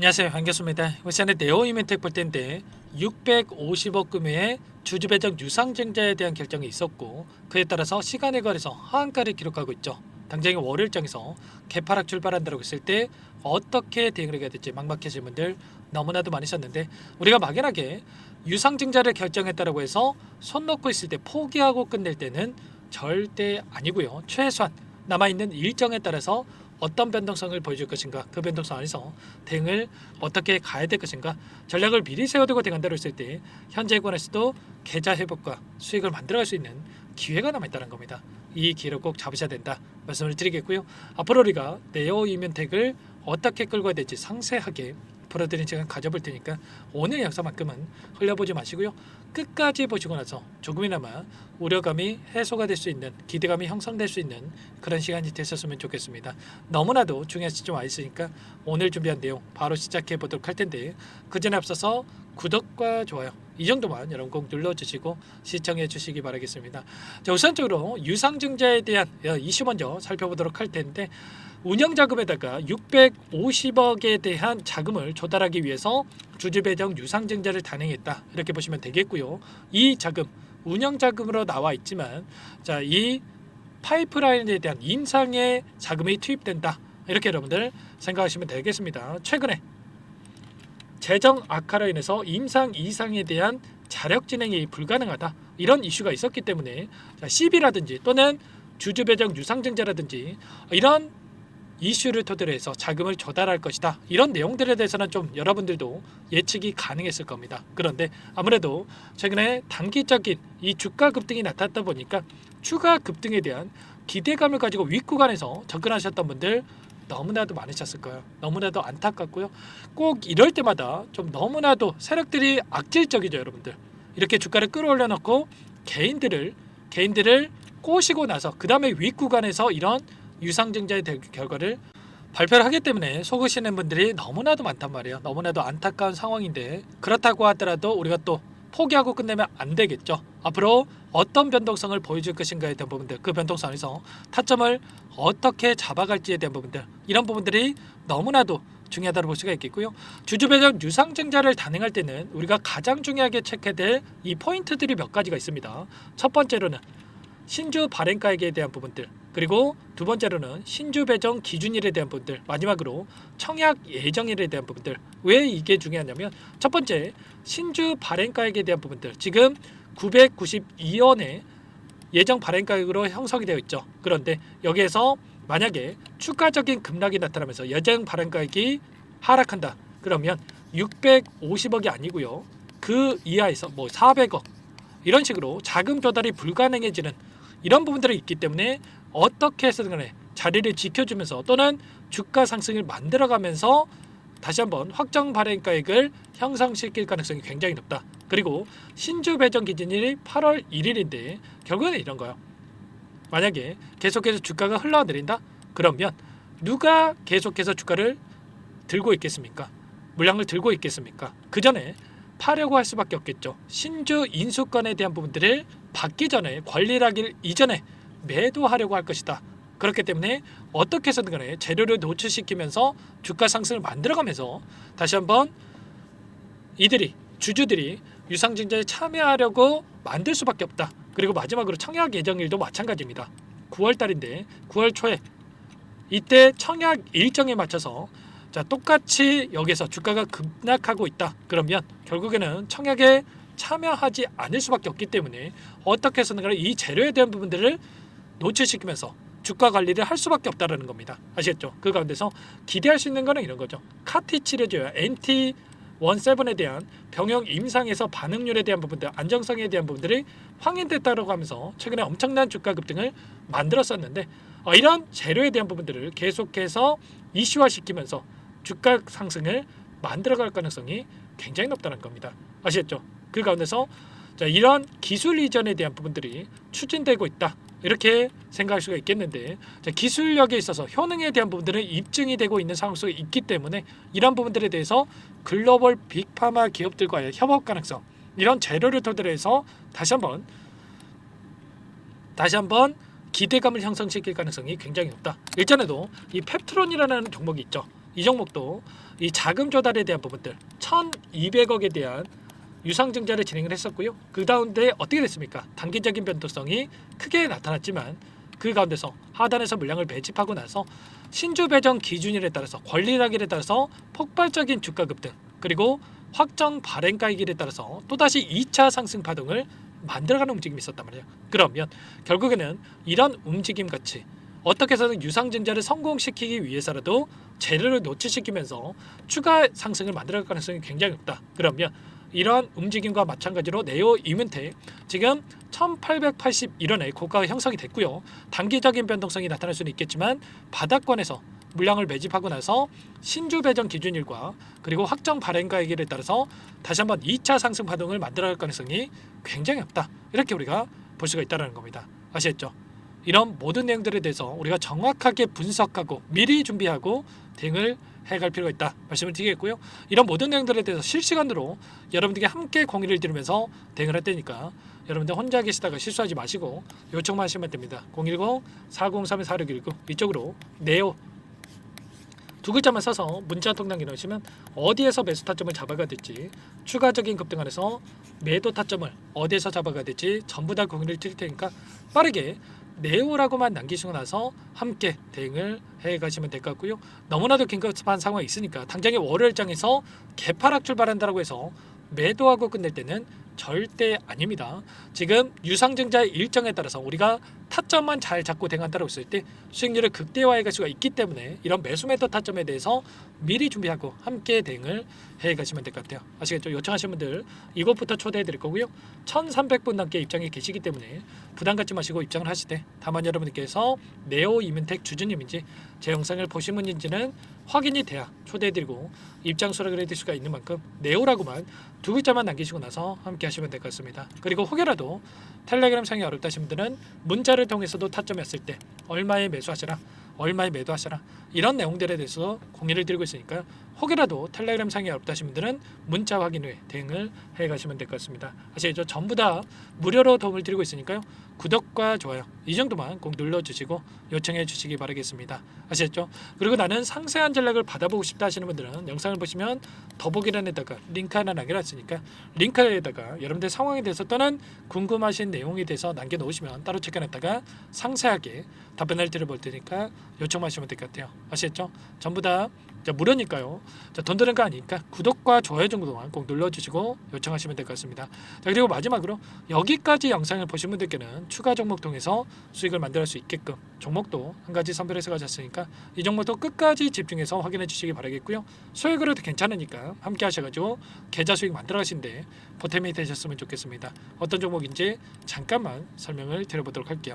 안녕하세요, 반갑습니다. 시간에 네오이멘텍 볼 텐데 650억 규모의 주주 배정 유상증자에 대한 결정이 있었고, 그에 따라서 시간에 걸해서 하한가를 기록하고 있죠. 당장의 월요일장에서 개파락 출발한다고 했을 때 어떻게 대응을 해야 될지 막막해진 분들 너무나도 많으셨는데, 우리가 막연하게 유상증자를 결정했다고 해서 손 놓고 있을 때 포기하고 끝낼 때는 절대 아니고요. 최소한 남아있는 일정에 따라서 어떤 변동성을 보여줄 것인가, 그 변동성 안에서 대응을 어떻게 가야 될 것인가, 전략을 미리 세워두고 대응한다고 했을 때 현재 권에서도 계좌 회복과 수익을 만들어갈 수 있는 기회가 남아있다는 겁니다. 이 기회를 꼭 잡으셔야 된다 말씀을 드리겠고요. 앞으로 우리가 네오이멘텍을 어떻게 끌고 가야 될지 상세하게 풀어드리는 시간 가져볼 테니까 오늘 영상만큼은 흘려보지 마시고요. 끝까지 보시고 나서 조금이나마 우려감이 해소가 될 수 있는, 기대감이 형성될 수 있는 그런 시간이 되셨으면 좋겠습니다. 너무나도 중요한 시점 와 있으니까 오늘 준비한 내용 바로 시작해 보도록 할 텐데, 그 전에 앞서서 구독과 좋아요 이 정도만 여러분 꼭 눌러주시고 시청해 주시기 바라겠습니다. 자, 우선적으로 유상증자에 대한 이슈 먼저 살펴보도록 할 텐데, 운영자금에다가 650억에 대한 자금을 조달하기 위해서 주주배정 유상증자를 단행했다, 이렇게 보시면 되겠고요. 이 자금 운영자금으로 나와 있지만, 자, 이 파이프라인에 대한 임상의 자금이 투입된다, 이렇게 여러분들 생각하시면 되겠습니다. 최근에 재정 악화로 인해서 임상 이상에 대한 자력 진행이 불가능하다, 이런 이슈가 있었기 때문에 CB라든지 또는 주주배정 유상증자라든지 이런 이슈를 토대로 해서 자금을 조달할 것이다, 이런 내용들에 대해서는 좀 여러분들도 예측이 가능했을 겁니다. 그런데 아무래도 최근에 단기적인 이 주가 급등이 나타났다 보니까 추가 급등에 대한 기대감을 가지고 윗구간에서 접근하셨던 분들 너무나도 많으셨을 거예요. 너무나도 안타깝고요. 꼭 이럴 때마다 좀 너무나도 세력들이 악질적이죠, 여러분들. 이렇게 주가를 끌어올려 놓고 개인들을 꼬시고 나서 그 다음에 윗구간에서 이런 유상증자의 결과를 발표를 하기 때문에 속으시는 분들이 너무나도 많단 말이에요. 너무나도 안타까운 상황인데, 그렇다고 하더라도 우리가 또 포기하고 끝내면 안 되겠죠. 앞으로 어떤 변동성을 보여줄 것인가에 대한 부분들, 그 변동성 안에서 타점을 어떻게 잡아갈지에 대한 부분들, 이런 부분들이 너무나도 중요하다고 볼 수가 있겠고요. 주주배정 유상증자를 단행할 때는 우리가 가장 중요하게 체크해야 될 이 포인트들이 몇 가지가 있습니다. 첫 번째로는 신주 발행가액에 대한 부분들, 그리고 두 번째로는 신주 배정 기준일에 대한 부분들, 마지막으로 청약 예정일에 대한 부분들. 왜 이게 중요하냐면, 첫 번째 신주 발행가액에 대한 부분들, 지금 992원의 예정 발행가액으로 형성이 되어 있죠. 그런데 여기에서 만약에 추가적인 급락이 나타나면서 예정 발행가액이 하락한다, 그러면 650억이 아니고요, 그 이하에서 400억 이런 식으로 자금 조달이 불가능해지는 이런 부분들이 있기 때문에 어떻게 해서든 간에 자리를 지켜주면서 또는 주가 상승을 만들어가면서 다시 한번 확정 발행가액을 형성시킬 가능성이 굉장히 높다. 그리고 신주 배정 기준일이 8월 1일인데 결국에는 이런 거예요. 만약에 계속해서 주가가 흘러내린다, 그러면 누가 계속해서 주가를 들고 있겠습니까? 물량을 들고 있겠습니까? 그 전에 파려고 할 수밖에 없겠죠. 신주 인수권에 대한 부분들을 받기 전에, 관리를 하기 이전에 매도하려고 할 것이다. 그렇기 때문에 어떻게 해서든 간에 재료를 노출시키면서 주가 상승을 만들어가면서 다시 한번 주주들이 유상증자에 참여하려고 만들 수밖에 없다. 그리고 마지막으로 청약 예정일도 마찬가지입니다. 9월 달인데 9월 초에 이때 청약 일정에 맞춰서 똑같이 여기서 주가가 급락하고 있다, 그러면 결국에는 청약에 참여하지 않을 수밖에 없기 때문에 어떻게 해서든 간에 이 재료에 대한 부분들을 노출시키면서 주가 관리를 할 수밖에 없다는 겁니다. 아시겠죠? 그 가운데서 기대할 수 있는 거는 이런 거죠. 카티 치료제와 NT17에 대한 병용 임상에서 반응률에 대한 부분들, 안정성에 대한 부분들이 확인됐다고 하면서 최근에 엄청난 주가 급등을 만들었었는데, 이런 재료에 대한 부분들을 계속해서 이슈화시키면서 주가 상승을 만들어갈 가능성이 굉장히 높다는 겁니다. 아시겠죠? 그 가운데서 이런 기술 이전에 대한 부분들이 추진되고 있다, 이렇게 생각할 수가 있겠는데, 기술력에 있어서 효능에 대한 부분들은 입증이 되고 있는 상황 속에 있기 때문에 이런 부분들에 대해서 글로벌 빅파마 기업들과의 협업 가능성, 이런 재료를 토대로 해서 다시 한번 기대감을 형성시킬 가능성이 굉장히 높다. 일전에도 이 펩트론이라는 종목이 있죠. 이 종목도 이 자금 조달에 대한 부분들 1,200억에 대한 유상증자를 진행을 했었고요. 그 가운데 어떻게 됐습니까? 단기적인 변동성이 크게 나타났지만 그 가운데서 하단에서 물량을 매집하고 나서 신주 배정 기준일에 따라서 권리락일에 따라서 폭발적인 주가 급등, 그리고 확정 발행가이길에 따라서 또다시 2차 상승 파동을 만들어가는 움직임이 있었단 말이에요. 그러면 결국에는 이런 움직임 같이 어떻게 해서든 유상증자를 성공시키기 위해서라도 재료를 노출시키면서 추가 상승을 만들어갈 가능성이 굉장히 높다. 그러면 이러한 움직임과 마찬가지로 네오 이문텍 지금 1881원의 고가가 형성이 됐고요. 단기적인 변동성이 나타날 수는 있겠지만 바닥권에서 물량을 매집하고 나서 신주 배정 기준일과 그리고 확정 발행가액에 따라서 다시 한번 2차 상승 파동을 만들어갈 가능성이 굉장히 높다. 이렇게 우리가 볼 수가 있다는 겁니다. 아시겠죠? 이런 모든 내용들에 대해서 우리가 정확하게 분석하고 미리 준비하고 대응을 해갈 필요가 있다 말씀을 드리겠고요. 이런 모든 내용들에 대해서 실시간으로 여러분들께 함께 공유를 드리면서 대응을 할 테니까 여러분들 혼자 계시다가 실수하지 마시고 요청만 하시면 됩니다. 010-4031-4619 이쪽으로 네오 두 글자만 써서 문자 한 통 남겨놓으시면 어디에서 매수 타점을 잡아가 될지, 추가적인 급등 안에서 매도 타점을 어디에서 잡아가 될지 전부 다 공유를 드릴 테니까 빠르게 네오라고만 남기시고 나서 함께 대응을 해가시면 될 것 같고요. 너무나도 긴급한 상황이 있으니까 당장의 월요일장에서 개파락 출발한다고 해서 매도하고 끝낼 때는 절대 아닙니다. 지금 유상증자의 일정에 따라서 우리가 타점만 잘 잡고 대응한다고 했을 때 수익률을 극대화해 갈 수가 있기 때문에 이런 매수 매도 타점에 대해서 미리 준비하고 함께 대응을 해 가시면 될 것 같아요. 아시겠죠? 요청하신 분들 이것부터 초대해 드릴 거고요. 1,300분 넘게 입장에 계시기 때문에 부담 갖지 마시고 입장을 하실 때 다만 여러분들께서 네오 이문텍 주주님인지 제 영상을 보신 분인지는 확인이 돼야 초대해 드리고 입장 수락을 해드릴 수가 있는 만큼 네오라고만 두 글자만 남기시고 나서 함께 하시면 될 것 같습니다. 그리고 혹여라도 텔레그램 상이 어렵다 하신 분들은 문자를 통해서도 타점했을 때 얼마에 매수하시라, 얼마에 매도하시라 이런 내용들에 대해서 공유를 드리고 있으니까 혹여라도 텔레그램 상이 어렵다 하신 분들은 문자 확인 후에 대응을 해 가시면 될 것 같습니다. 아시죠? 전부 다 무료로 도움을 드리고 있으니까요. 구독과 좋아요 이 정도만 꼭 눌러주시고 요청해 주시기 바라겠습니다. 아시겠죠? 그리고 나는 상세한 전략을 받아보고 싶다 하시는 분들은 영상을 보시면 더보기란에다가 링크 하나 남겨놨으니까 링크에다가 여러분들 상황에 대해서 또는 궁금하신 내용에 대해서 남겨놓으시면 따로 체크해놨다가 상세하게 답변을 드려볼 테니까 요청만 하시면 될 것 같아요. 아시겠죠? 전부 다 무료니까요. 돈 드는 거 아니니까 구독과 좋아요 정도만 꼭 눌러주시고 요청하시면 될 것 같습니다. 그리고 마지막으로 여기까지 영상을 보신 분들께는 추가 종목 통해서 수익을 만들어갈 수 있게끔 종목도 한 가지 선별해서 가졌으니까 이 종목도 끝까지 집중해서 확인해 주시기 바라겠고요. 수익으로도 괜찮으니까 함께 하셔가지고 계좌 수익 만들어 가신데 보탬이 되셨으면 좋겠습니다. 어떤 종목인지 잠깐만 설명을 드려보도록 할게요.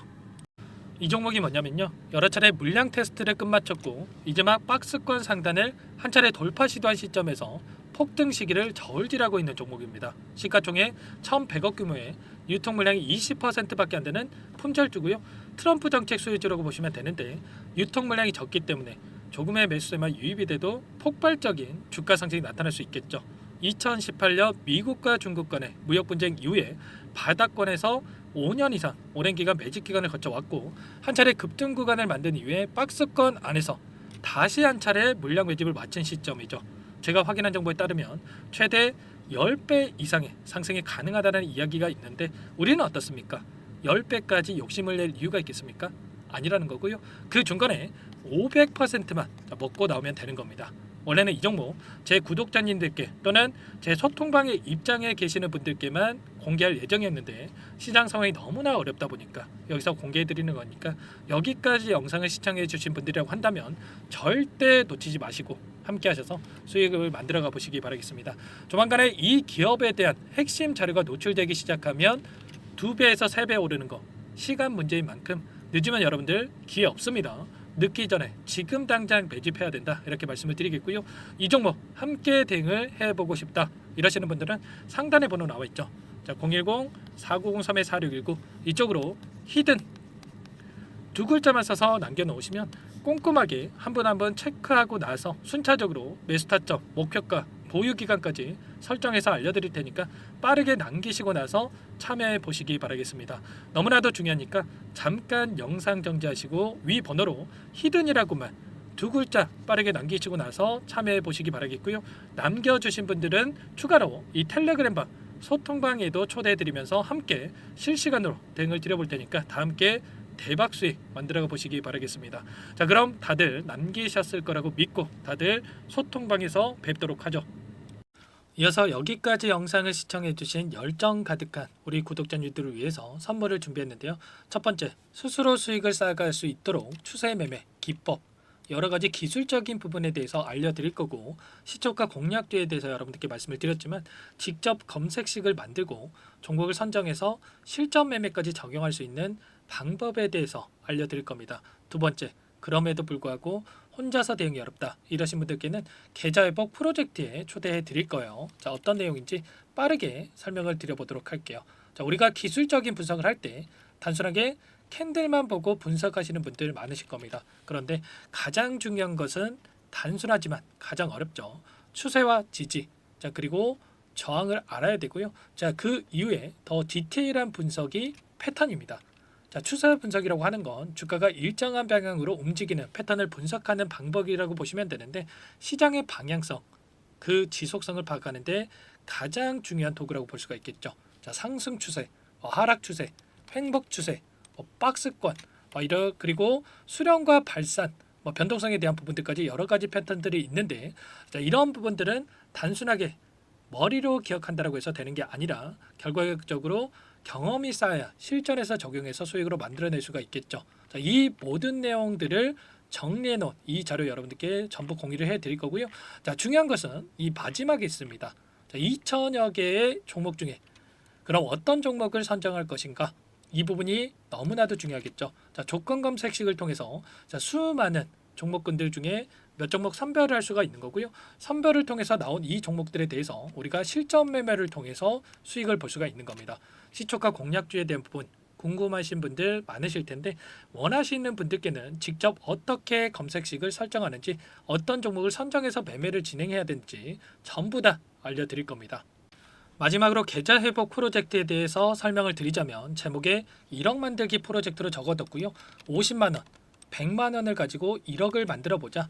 이 종목이 뭐냐면요, 여러 차례 물량 테스트를 끝마쳤고 이제 막 박스권 상단을 한 차례 돌파 시도한 시점에서 폭등 시기를 저울질하고 있는 종목입니다. 시가총액 1,100억 규모의 유통 물량이 20%밖에 안 되는 품절주고요. 트럼프 정책 수혜주라고 보시면 되는데 유통 물량이 적기 때문에 조금의 매수세만 유입이 돼도 폭발적인 주가 상승이 나타날 수 있겠죠. 2018년 미국과 중국 간의 무역 분쟁 이후에 바닥권에서 5년 이상 오랜 기간 매집 기간을 거쳐왔고 한 차례 급등 구간을 만든 이후에 박스권 안에서 다시 한 차례 물량 매집을 마친 시점이죠. 제가 확인한 정보에 따르면 최대 10배 이상의 상승이 가능하다는 이야기가 있는데 우리는 어떻습니까? 10배까지 욕심을 낼 이유가 있겠습니까? 아니라는 거고요. 그 중간에 500%만 먹고 나오면 되는 겁니다. 원래는 이 종목 제 구독자님들께 또는 제 소통방에 입장해 계시는 분들께만 공개할 예정이었는데 시장 상황이 너무나 어렵다 보니까 여기서 공개해 드리는 거니까 여기까지 영상을 시청해 주신 분들이라고 한다면 절대 놓치지 마시고 함께 하셔서 수익을 만들어 가 보시기 바라겠습니다. 조만간에 이 기업에 대한 핵심 자료가 노출되기 시작하면 2배에서 3배 오르는 거 시간 문제인 만큼 늦으면 여러분들 기회 없습니다. 늦기 전에 지금 당장 매집해야 된다 이렇게 말씀을 드리겠고요. 이 종목 함께 대응을 해보고 싶다 이러시는 분들은 상단에 번호 나와 있죠. 자, 010-4903-4619 이쪽으로 히든 두 글자만 써서 남겨놓으시면 꼼꼼하게 한 분 한 분 체크하고 나서 순차적으로 매수 타점, 목표가, 보유 기간까지 설정해서 알려드릴 테니까 빠르게 남기시고 나서 참여해 보시기 바라겠습니다. 너무나도 중요하니까 잠깐 영상 정지하시고 위 번호로 히든이라고만 두 글자 빠르게 남기시고 나서 참여해 보시기 바라겠고요. 남겨주신 분들은 추가로 이 텔레그램방 소통방에도 초대해드리면서 함께 실시간으로 대응을 드려볼 테니까 다 함께 대박 수익 만들어 보시기 바라겠습니다. 자, 그럼 다들 남기셨을 거라고 믿고 다들 소통방에서 뵙도록 하죠. 이어서 여기까지 영상을 시청해주신 열정 가득한 우리 구독자님들을 위해서 선물을 준비했는데요. 첫 번째, 스스로 수익을 쌓아갈 수 있도록 추세 매매 기법, 여러 가지 기술적인 부분에 대해서 알려드릴 거고, 시초가 공략주에 대해서 여러분들께 말씀을 드렸지만 직접 검색식을 만들고 종목을 선정해서 실전 매매까지 적용할 수 있는 방법에 대해서 알려드릴 겁니다. 두 번째, 그럼에도 불구하고 혼자서 대응이 어렵다 이러신 분들께는 계좌회복 프로젝트에 초대해 드릴 거예요. 자, 어떤 내용인지 빠르게 설명을 드려보도록 할게요. 자, 우리가 기술적인 분석을 할 때 단순하게 캔들만 보고 분석하시는 분들 많으실 겁니다. 그런데 가장 중요한 것은 단순하지만 가장 어렵죠. 추세와 지지, 자, 그리고 저항을 알아야 되고요. 자, 그 이후에 더 디테일한 분석이 패턴입니다. 자, 추세 분석이라고 하는 건 주가가 일정한 방향으로 움직이는 패턴을 분석하는 방법이라고 보시면 되는데, 시장의 방향성, 그 지속성을 파악하는데 가장 중요한 도구라고 볼 수가 있겠죠. 자, 상승 추세, 하락 추세, 횡복 추세, 박스권, 그리고 수렴과 발산, 변동성에 대한 부분들까지 여러 가지 패턴들이 있는데, 자, 이런 부분들은 단순하게 머리로 기억한다라고 해서 되는 게 아니라 결과적으로 경험이 쌓아야 실전에서 적용해서 수익으로 만들어낼 수가 있겠죠. 자, 이 모든 내용들을 정리해 놓은 이 자료 여러분들께 전부 공유를 해 드릴 거고요. 자, 중요한 것은 이 마지막에 있습니다. 자, 2천여 개의 종목 중에 그럼 어떤 종목을 선정할 것인가? 이 부분이 너무나도 중요하겠죠. 자, 조건 검색식을 통해서 자, 수많은 종목군들 중에 몇 종목 선별을 할 수가 있는 거고요. 선별을 통해서 나온 이 종목들에 대해서 우리가 실전 매매를 통해서 수익을 볼 수가 있는 겁니다. 시초가 공략주에 대한 부분 궁금하신 분들 많으실 텐데, 원하시는 분들께는 직접 어떻게 검색식을 설정하는지, 어떤 종목을 선정해서 매매를 진행해야 되는지 전부 다 알려드릴 겁니다. 마지막으로 계좌 회복 프로젝트에 대해서 설명을 드리자면, 제목에 1억 만들기 프로젝트로 적어뒀고요. 50만 원, 100만 원을 가지고 1억을 만들어 보자.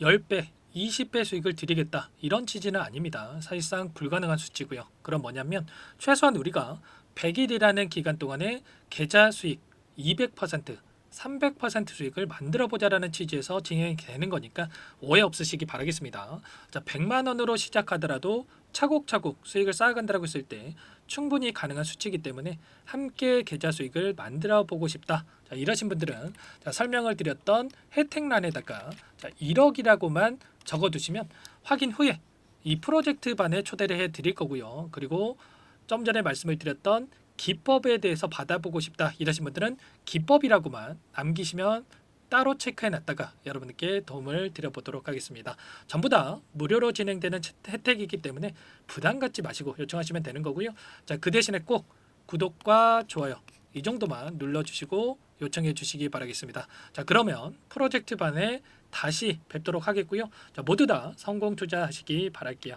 10배, 20배 수익을 드리겠다. 이런 취지는 아닙니다. 사실상 불가능한 수치고요. 그럼 뭐냐면 최소한 우리가 100일이라는 기간 동안에 계좌 수익 200%, 300% 수익을 만들어 보자라는 취지에서 진행이 되는 거니까 오해 없으시기 바라겠습니다. 자, 100만 원으로 시작하더라도 차곡차곡 수익을 쌓아간다고 했을 때 충분히 가능한 수치이기 때문에 함께 계좌 수익을 만들어 보고 싶다. 자, 이러신 분들은 자, 설명을 드렸던 혜택란에다가 자, 1억이라고만 적어두시면 확인 후에 이 프로젝트 반에 초대를 해 드릴 거고요. 그리고 좀 전에 말씀을 드렸던 기법에 대해서 받아보고 싶다 이러신 분들은 기법이라고만 남기시면 따로 체크해 놨다가 여러분께 도움을 드려보도록 하겠습니다. 전부 다 무료로 진행되는 혜택이기 때문에 부담 갖지 마시고 요청하시면 되는 거고요. 자, 그 대신에 꼭 구독과 좋아요 이 정도만 눌러주시고 요청해 주시기 바라겠습니다. 자, 그러면 프로젝트 반에 다시 뵙도록 하겠고요. 자, 모두 다 성공 투자하시기 바랄게요.